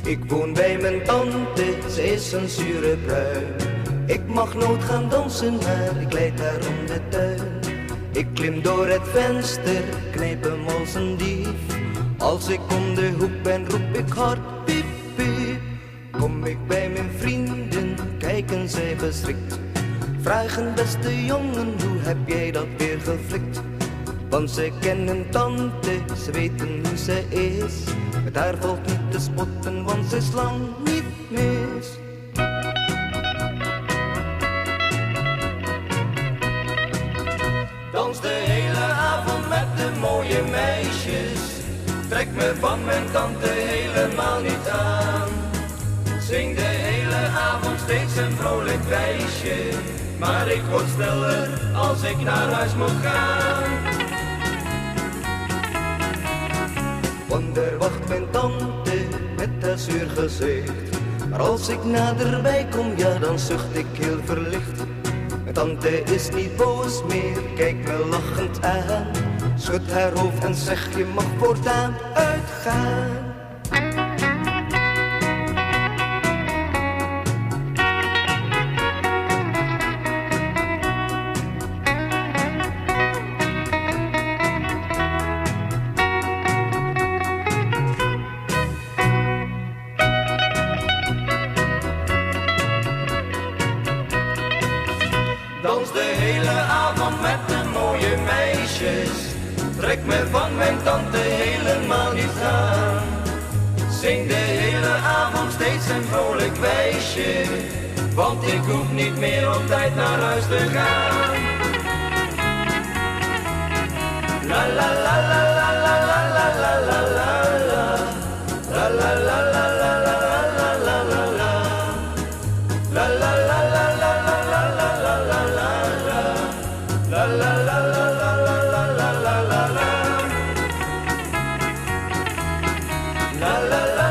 Ik woon bij mijn tante, ze is een zure pruim. Ik mag nooit gaan dansen, maar ik leid haar om de tuin. Ik klim door het venster, knijp hem als een dief. Als ik om de hoek ben, roep ik hard piep piep. Kom ik bij mijn vrienden, kijken zij verschrikt. Vragen beste jongen, hoe heb jij dat weer geflikt? Want ze kennen tante, ze weten hoe ze is. Met haar valt niet te spotten, want ze is lang niet mis. Dans de hele avond met de mooie meisjes. Trek me van mijn tante helemaal niet aan. Zing de hele avond steeds een vrolijk wijsje. Maar ik word stiller als ik naar huis moet gaan. Want er wacht mijn tante met haar zuur gezicht. Maar als ik naderbij kom, ja dan zucht ik heel verlicht. Mijn tante is niet boos meer, kijkt me lachend aan. Schudt haar hoofd en zegt je mag voortaan uitgaan. Dans de hele avond met de mooie meisjes. Trek me van mijn tante helemaal niet aan. Zing de hele avond steeds een vrolijk wijsje. Want ik hoef niet meer op tijd naar huis te gaan. La la la la la la la la la la la. La la la la la la la la la la. La la la la la la la la la la la. La la la la la la la la la la. La la la.